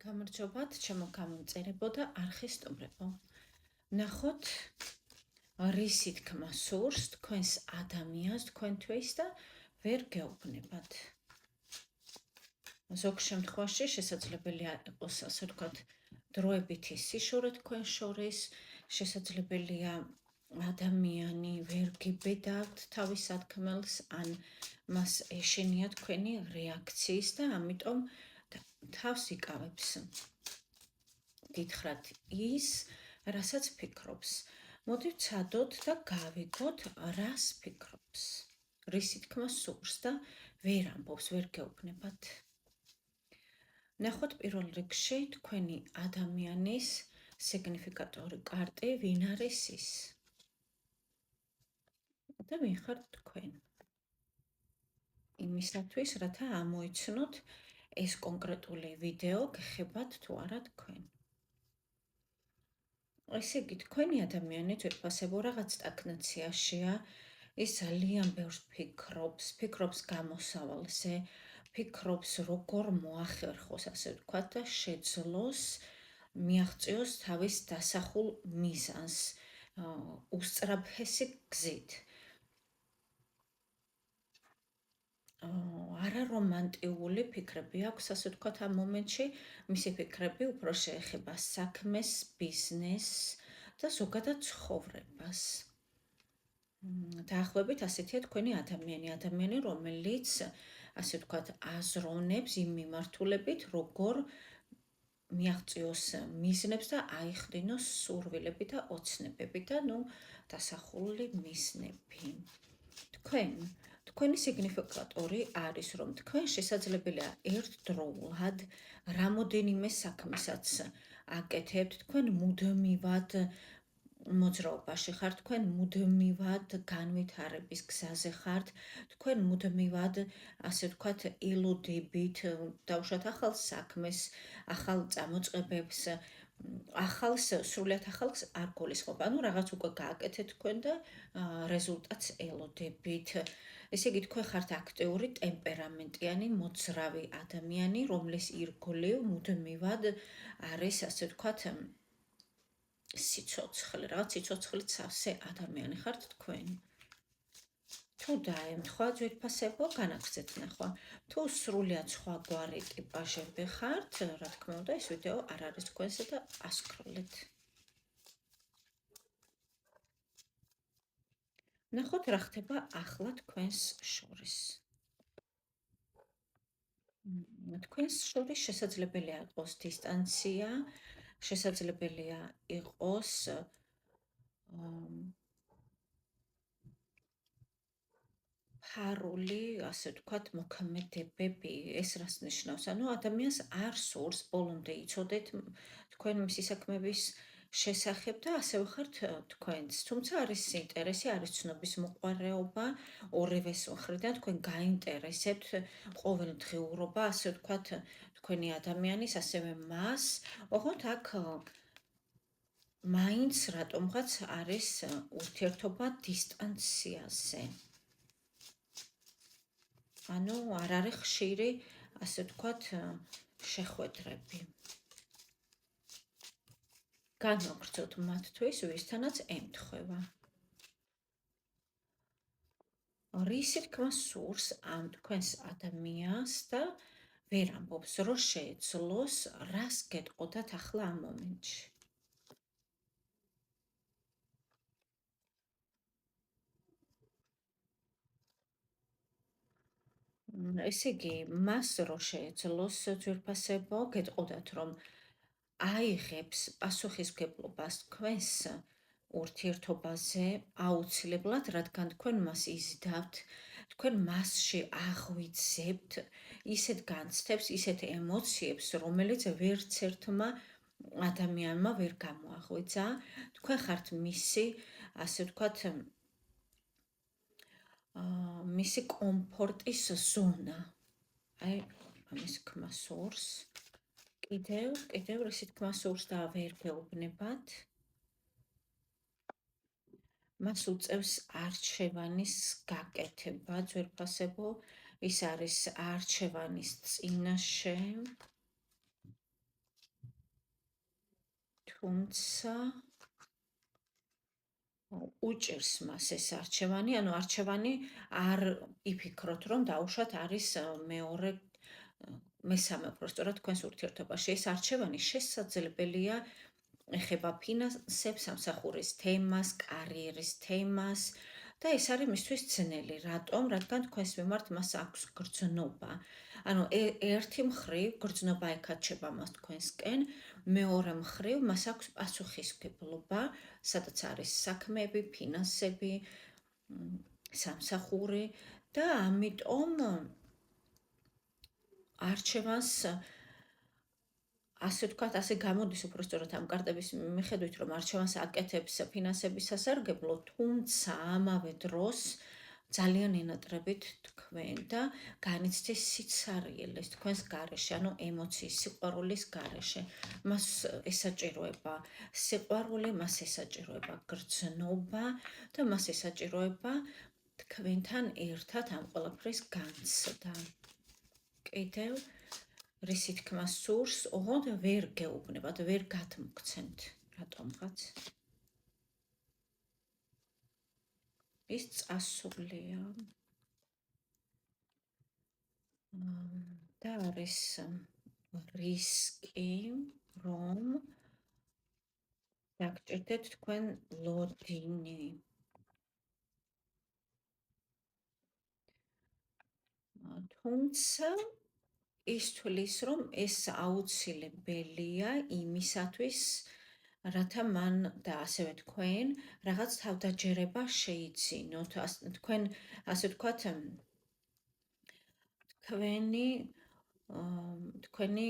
გამარჯობათ, ჩემო გამომწერებო და არხისტუმრებო. ნახოთ, რისი თქმა სურს თქვენს ადამიანს თქვენთვის და ვერ გეუბნებათ. ზოგ შემთხვევაში შესაძლებელია იყოს, ასე ვთქვათ, დროებითი სიშორე თქვენ შორის, შესაძლებელია ადამიანი ვერ გიბედავთ თავის სათქმელს, ან მას ეშინია თქვენი რეაქციის და ამიტომ თავს იკავებს. გითხრათ ის, რასაც ფიქრობს. მოდით ვცადოთ და გავიგოთ, რას ფიქრობს. რისი თქმა სურს და ვერ ამბობს, ვერ გეუბნებათ. ნახოთ პირველ რიგში თქვენი ადამიანის სიგნიფიკატორი კარტი, ვინ არის ის? და ვინ ხართ თქვენ? იმისათვის, რათა ამოიცნოთ ეს კონკრეტული ვიდეო გეხებათ თუ არა თქვენ. ესე იგი, თქვენი ადამიანი თვითფასებო რაღაც სტაგნაციაშია, ის ძალიან ბევრს ფიქრობს გამოსავალზე, ფიქრობს როგორ მოახერხოს, ასე ვთქვათ, და შეძლოს მიაღწიოს თავის დასახულ მიზანს უსწრაფესი გზით. არარომანტიული ფიქრები აქვს, ასე ვთქვათ, ამ მომენტში მისი ფიქრები უფრო შეეხება საქმეს, ბიზნესს და ზოგადად ცხოვრებას. დაახლოებით ასეთია თქვენი ადამიანი, რომელიც, ასე ვთქვათ, აზროვნებს იმ მიმართულებით, როგორ მიაღწიოს მიზნებს და აიხდინოს სურვილები და ოცნებები და დასახული მიზნები. თქვენი სიგნიფიკატორი არის, რომ თქვენ შესაძლებელია ერთდროულად რამოდენიმე საქმესაც აკეთებთ, თქვენ მუდმივად მოძრაობაში ხართ, თქვენ მუდმივად განვითარების გზაზე ხართ, თქვენ მუდმივად, ასე ვთქვათ, ელოდებით დავუშვათ ახალ საქმეს, ახალ წამოწყებებს, სრულიად ახალს არ გულისხმობ. ანუ რაღაც უკვე გააკეთეთ თქვენ და რეზულტატს ელოდებით. ესე იგი, თქვენ ხართ აქტიური, ტემპერამენტიანი, მოძრავი ადამიანი, რომლის ირგვლივ მუდმივად არის, ასე ვთქვათ, სიცოცხლე, რაღაც სიცოცხლით სავსე ადამიანი ხართ თქვენ. თუ დაემთხვა ძვირფასებო, განაგრძეთ ნახვა. თუ სრულიად სხვაგვარი ტიპაჟები ხართ, რა თქმა უნდა, ეს ვიდეო არ არის თქვენზე და ასკროლეთ. ნახოთ, რა ხდება ახლა თქვენს შორის. თქვენს შორის შესაძლებელია იყოს დისტანცია, შესაძლებელია იყოს ფარული, ასე ვთქვათ, მოქმედებები. ეს რას ნიშნავს? ანუ ადამიანს არ სურს ბოლომდე იცოდეთ თქვენ მისი საქმების შესახებ და ასევე ხართ თქვენც. თუმცა არის ინტერესი, არის ცნობის მოყვარეობა, ორივეს მხრიდან თქვენ გაინტერესებთ ყოველდღიურობა, ასე ვთქვათ, თქვენი ადამიანის, ასევე მას. ოღონდ აქ მაინც რატომღაც არის ურთიერთობა დისტანციაზე. ანუ არ არის ხშირი, ასე ვთქვათ, შეხვედრები. განვაგრძოთ მათთვის, ვისთანაც ემთხვევა. რისი თქმა სურს ამ თქვენს ადამიანს და ვერ ამბობს, რომ შეეძლოს, რას გეტყოდათ ახლა ამ მომენტში. ესე იგი, მას რო შეეძლოს ძვირფასებო, გეტყოდათ, რომ აიღებს პასუხისმგებლობას თქვენს ურთიერთობაზე აუცილებლად, რადგან თქვენ მას იზიდავთ, თქვენ მასში აღვიძებთ ისეთ განცდებს, ისეთ ემოციებს, რომელიც ვერც ერთმა ადამიანმა ვერ გამოაღვიძა. თქვენ ხართ მისი, ასე ვთქვათ, მისი კომფორტის ზონა. აი, ამის თქმა სურს. კიდევ რისი თქმა სურს და ვერ გეუბნებათ. მას უწევს არჩევანის გაკეთება, ძვირფასებო, ის არის არჩევანის წინაშე. თუმცა უჭირს მას ეს არჩევანი, ანუ არჩევანი არ იფიქროთ, რომ დაუშვათ არის მეორე მესამე უბრალოდ თქვენს ურთიერთობაში. ეს არჩევანი შესაძლებელია ეხება ფინანსებს, სამსახურის თემას, კარიერის თემას და ეს არის მისთვის ძნელი. რატომ? რადგან თქვენს მიმართ მას აქვს გრძნობა. ანუ ერთი მხრივ გრძნობა ეკაჩება მას თქვენსკენ, მეორე მხრივ მას აქვს პასუხისმგებლობა, სადაც არის საქმეები, ფინანსები, სამსახური და ამიტომ არჩევანს ასე ვთქვათ, ასე გამოდის უბრალოდ ამ კარტების მიხედვით, რომ არჩევანს აკეთებს ფინანსების სასარგებლო, თუმცა ამავე დროს ძალიან ენატრებით თქვენ და განიცდის სიცარიელეს თქვენს გარეშე, ანუ ემოციის, სიყვარულის გარეშე. მას ესაჭიროება სიყვარული, მას ესაჭიროება გრძნობა და მას ესაჭიროება თქვენთან ერთად ამ ყველაფრის განცდა. კიდევ რისი თქმა სურს, ოღონდ ვერ გეუბნებათ, ვერ გათმოგცემთ რატომღაც. ის წასულია. და არის რისკი, რომ დაგჭირდეთ თქვენ ლოდინი. თუმცა ის თვლის, რომ ეს აუცილებელია იმისათვის, რათა მან და ასევე თქვენ რაღაც თავდაჯერება შეიძინოთ. თქვენ ასე ვთქვათ, თქვენი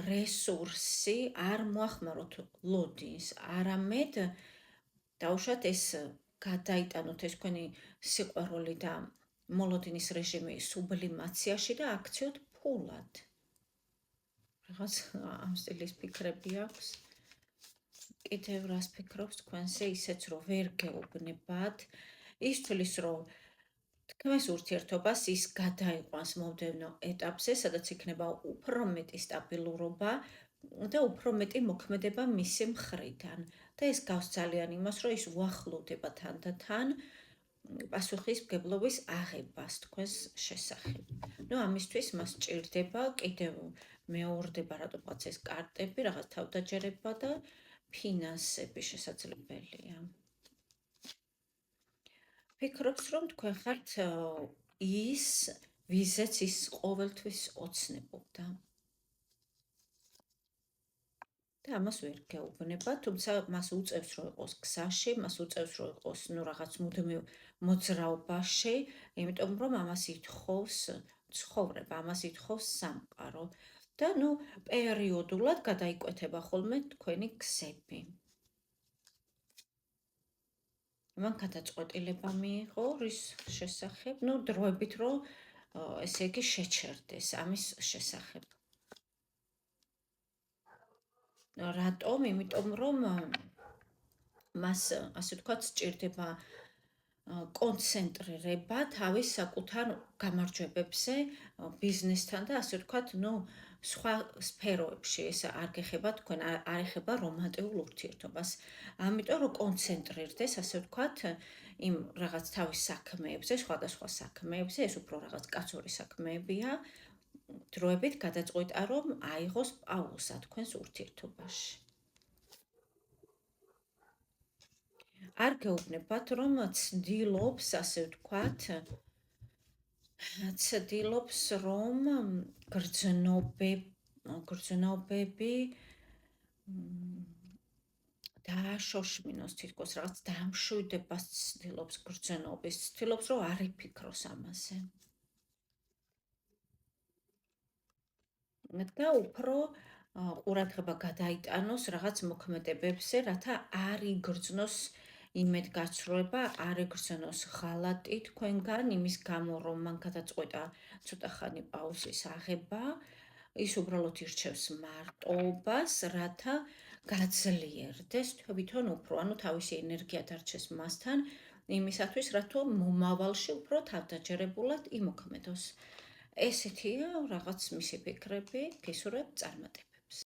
რესურსი არ მოახმაროთ ლოდინს, არამედ დაუშვათ ეს გადაიტანოთ ეს თქვენი სიყვარული და მოლოდინის რეჟიმი სუბლიმაციაში და აქციოთ ფულად. რაღაც ამ სტილის ფიქრები აქვს. კიდევ რას ფიქრობს თქვენზე, ისეც რომ ვერ გეუბნებათ, ის თვლის, რომ თქვენს ურთიერთობას ის გადაიყვანს მომდევნო ეტაპზე, სადაც იქნება უფრო მეტი სტაბილურობა და უფრო მეტი მოქმედება მისი მხრიდან. და ეს გავს ძალიან იმას, რომ ის უახლოვდება თანდათან პასუხისმგებლობის აღებას თქვენს შესახებ. ამისთვის მას ჭირდება კიდევ მეორდება რატომღაც ეს კარტები, რაღაც თავდაჯერება და ფინანსები შესაძლებელია. ფიქრობს, რომ თქვენ ხართ ის, ვიზეც ის ყოველთვის ოცნებობდა. და ამას ვერ გეუბნება, თუმცა მას უწევს, რომ იყოს გზაში, მას უწევს, რომ იყოს რაღაც მუდმივ მოძრაობაში, იმიტომ რომ ამას ითხოვს ცხოვრება, ამას ითხოვს სამყარო და პერიოდულად გადაიკვეთება ხოლმე თქვენი გზები. მან გადაწყვეტილება მიიღო რის შესახებ, დროებით რომ ესე იგი შეჩერდეს ამის შესახებ. რატომ? იმიტომ რომ მას ასე ვთქვათ სჭირდება კონცენტრირება თავის საკუთარ გამარჯვებებზე ბიზნესთან და ასე ვთქვათ, სხვა სფეროებში. ეს არ გეხება თქვენ, არ ეხება რომანტიკულ ურთიერთობას. ამიტომ რომ კონცენტრირდეს, ასე ვთქვათ, იმ რაღაც თავის საქმეებზე, სხვადასხვა საქმეებზე, ეს უფრო რაღაც კაცური საქმეებია. დროებით გადაწყვეტა, რომ აიღოს პაუზა თქვენს ურთიერთობაში. არ გეუბნებათ, რომ ცდილობს, ასე ვთქვათ, ცდილობს, რომ გრძნობები დააშოშმინოს თითქოს რაღაც დამშვიდებას ცდილობს გრძნობის, ცდილობს, რომ არ იფიქროს ამაზე. და უფრო ყურადღება გადაიტანოს რაღაც მოქმედებებზე, რათა არ იგრძნოს იმედგაცრუება, არ იგრძნოს ღალატი თქვენგან, იმის გამო, რომ მან გადაწყვეტა ცოტა ხანი პაუზის აღება, ის უბრალოდ ირჩევს მარტოობას, რათა გაძლიერდეს თვითონ უფრო, თავისი ენერგია დარჩეს მასთან, იმისათვის, რათა მომავალში უფრო თავდაჯერებულად იმოქმედოს. ესეთია რაღაც მისი ფიქრები, გისურვებთ წარმატება.